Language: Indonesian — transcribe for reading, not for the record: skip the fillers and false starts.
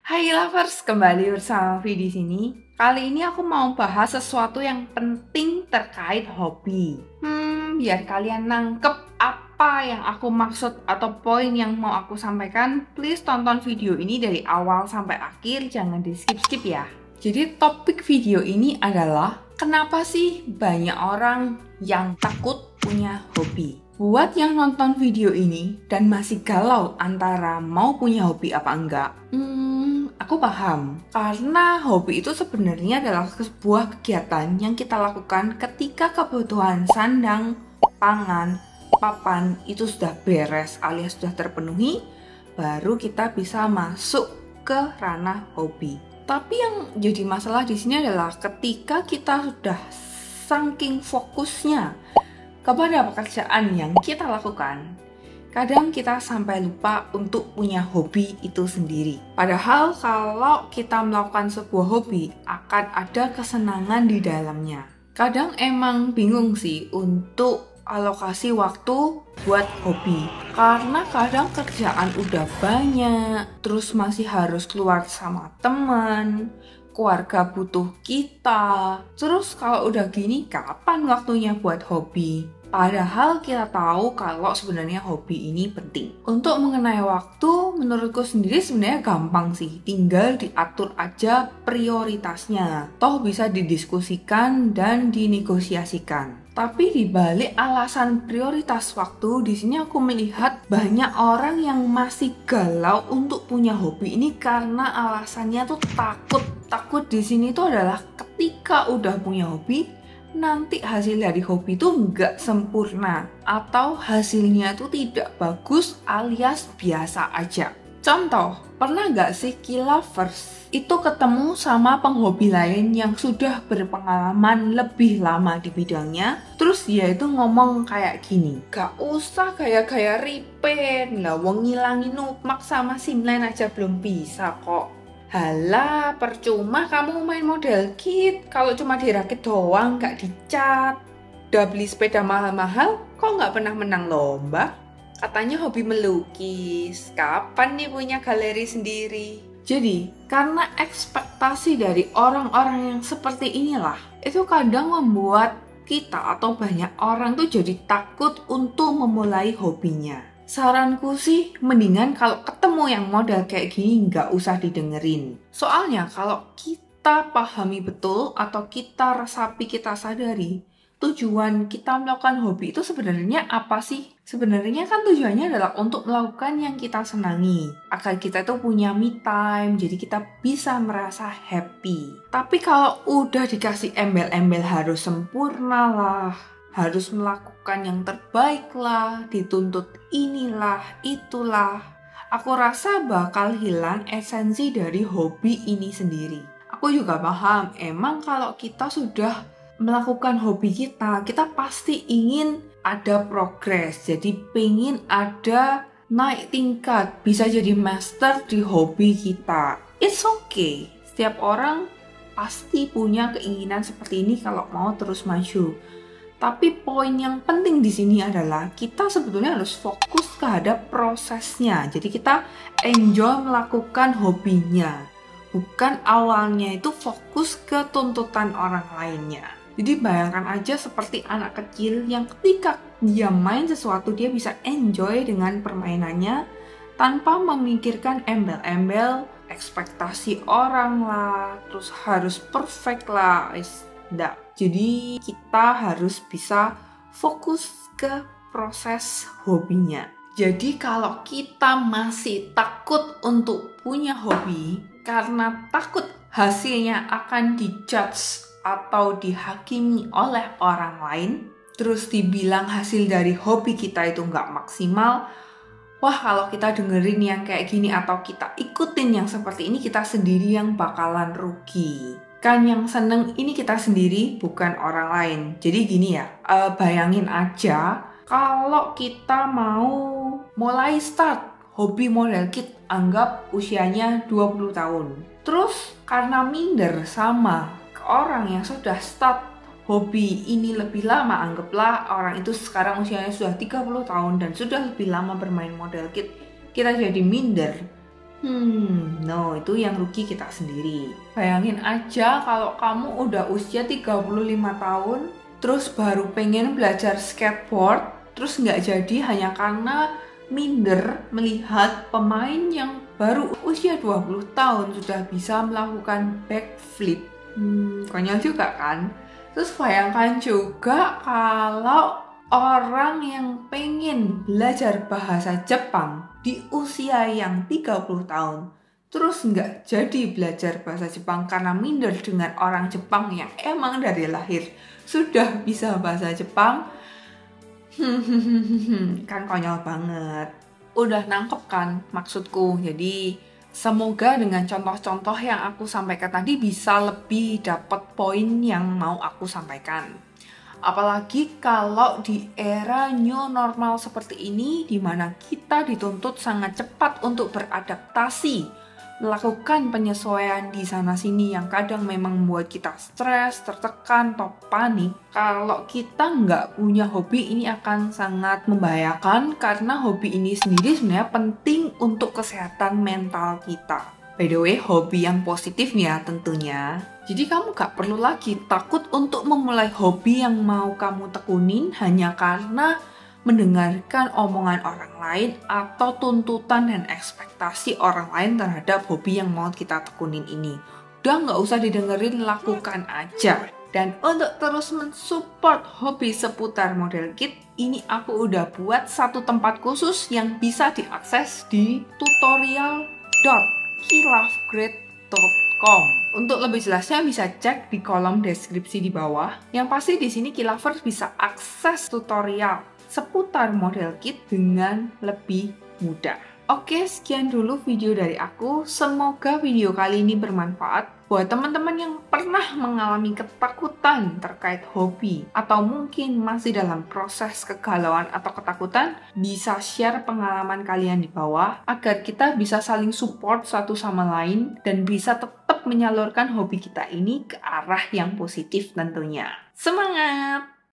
Hai lovers, kembali bersama Vi di sini. Kali ini aku mau bahas sesuatu yang penting terkait hobi. Biar kalian nangkep apa yang aku maksud atau poin yang mau aku sampaikan, please tonton video ini dari awal sampai akhir, jangan di skip-skip ya. Jadi topik video ini adalah kenapa sih banyak orang yang takut punya hobi? Buat yang nonton video ini dan masih galau antara mau punya hobi apa enggak, aku paham. Karena hobi itu sebenarnya adalah sebuah kegiatan yang kita lakukan ketika kebutuhan sandang, pangan, papan itu sudah beres alias sudah terpenuhi, baru kita bisa masuk ke ranah hobi. Tapi yang jadi masalah di sini adalah ketika kita sudah saking fokusnya kepada pekerjaan yang kita lakukan, kadang kita sampai lupa untuk punya hobi itu sendiri. Padahal kalau kita melakukan sebuah hobi, akan ada kesenangan di dalamnya. Kadang emang bingung sih untuk alokasi waktu buat hobi. Karena kadang kerjaan udah banyak, terus masih harus keluar sama teman, keluarga butuh kita. Terus kalau udah gini, kapan waktunya buat hobi? Padahal kita tahu kalau sebenarnya hobi ini penting. Untuk mengenai waktu, menurutku sendiri sebenarnya gampang sih. Tinggal diatur aja prioritasnya. Toh bisa didiskusikan dan dinegosiasikan. Tapi di balik alasan prioritas waktu, di sini aku melihat banyak orang yang masih galau untuk punya hobi ini karena alasannya tuh takut. Takut di sini tuh adalah ketika udah punya hobi, nanti hasil dari hobi itu nggak sempurna atau hasilnya itu tidak bagus alias biasa aja. Contoh, pernah nggak sih Kilovers itu ketemu sama penghobi lain yang sudah berpengalaman lebih lama di bidangnya, terus dia itu ngomong kayak gini, gak usah gaya-gaya repaint lah, wong ngilangin nukmak sama simline aja belum bisa kok. Halah, percuma kamu main model kit kalau cuma dirakit doang, gak dicat. Udah beli sepeda mahal-mahal, kok gak pernah menang lomba? Katanya hobi melukis, kapan nih punya galeri sendiri? Jadi, karena ekspektasi dari orang-orang yang seperti inilah, itu kadang membuat kita atau banyak orang tuh jadi takut untuk memulai hobinya. Saranku sih, mendingan kalau ketemu yang model kayak gini nggak usah didengerin. Soalnya kalau kita pahami betul atau kita resapi, kita sadari, tujuan kita melakukan hobi itu sebenarnya apa sih? Sebenarnya kan tujuannya adalah untuk melakukan yang kita senangi. Agar kita tuh punya me time, jadi kita bisa merasa happy. Tapi kalau udah dikasih embel-embel harus sempurna lah, harus melakukan yang terbaik lah, dituntut inilah, itulah, aku rasa bakal hilang esensi dari hobi ini sendiri. Aku juga paham, emang kalau kita sudah melakukan hobi kita pasti ingin ada progres, jadi pengen ada naik tingkat, bisa jadi master di hobi kita. It's okay, setiap orang pasti punya keinginan seperti ini kalau mau terus maju. Tapi poin yang penting di sini adalah kita sebetulnya harus fokus terhadap prosesnya. Jadi kita enjoy melakukan hobinya. Bukan awalnya itu fokus ke tuntutan orang lainnya. Jadi bayangkan aja seperti anak kecil yang ketika dia main sesuatu dia bisa enjoy dengan permainannya tanpa memikirkan embel-embel, ekspektasi orang lah, terus harus perfect lah. Enggak. Jadi kita harus bisa fokus ke proses hobinya. Jadi kalau kita masih takut untuk punya hobi karena takut hasilnya akan dijudge atau dihakimi oleh orang lain, terus dibilang hasil dari hobi kita itu nggak maksimal, wah kalau kita dengerin yang kayak gini atau kita ikutin yang seperti ini, kita sendiri yang bakalan rugi. Kan yang seneng ini kita sendiri, bukan orang lain. Jadi gini ya, bayangin aja kalau kita mau mulai start hobi model kit, anggap usianya 20 tahun. Terus karena minder sama orang yang sudah start hobi ini lebih lama, anggaplah orang itu sekarang usianya sudah 30 tahun dan sudah lebih lama bermain model kit, kita jadi minder. No, itu yang rugi kita sendiri. Bayangin aja kalau kamu udah usia 35 tahun, terus baru pengen belajar skateboard, terus nggak jadi hanya karena minder melihat pemain yang baru usia 20 tahun sudah bisa melakukan backflip. Konyol juga kan? Terus bayangkan juga kalau orang yang pengen belajar bahasa Jepang di usia yang 30 tahun, terus nggak jadi belajar bahasa Jepang karena minder dengan orang Jepang yang emang dari lahir sudah bisa bahasa Jepang. Kan konyol banget. Udah nangkep kan maksudku? Jadi semoga dengan contoh-contoh yang aku sampaikan tadi bisa lebih dapat poin yang mau aku sampaikan. Apalagi kalau di era new normal seperti ini, di mana kita dituntut sangat cepat untuk beradaptasi, melakukan penyesuaian di sana-sini yang kadang memang membuat kita stres, tertekan, atau panik. Kalau kita nggak punya hobi, ini akan sangat membahayakan karena hobi ini sendiri sebenarnya penting untuk kesehatan mental kita. By the way, hobi yang positif ya tentunya. Jadi kamu gak perlu lagi takut untuk memulai hobi yang mau kamu tekunin hanya karena mendengarkan omongan orang lain atau tuntutan dan ekspektasi orang lain terhadap hobi yang mau kita tekunin ini. Udah gak usah didengerin, lakukan aja. Dan untuk terus mensupport hobi seputar model kit, ini aku udah buat satu tempat khusus yang bisa diakses di tutorial.kilovegrid.com. Untuk lebih jelasnya bisa cek di kolom deskripsi di bawah. Yang pasti di sini Kilovers bisa akses tutorial seputar model kit dengan lebih mudah. Oke, sekian dulu video dari aku. Semoga video kali ini bermanfaat buat teman-teman yang pernah mengalami ketakutan terkait hobi atau mungkin masih dalam proses kegalauan atau ketakutan, bisa share pengalaman kalian di bawah agar kita bisa saling support satu sama lain dan bisa tetap menyalurkan hobi kita ini ke arah yang positif tentunya. Semangat!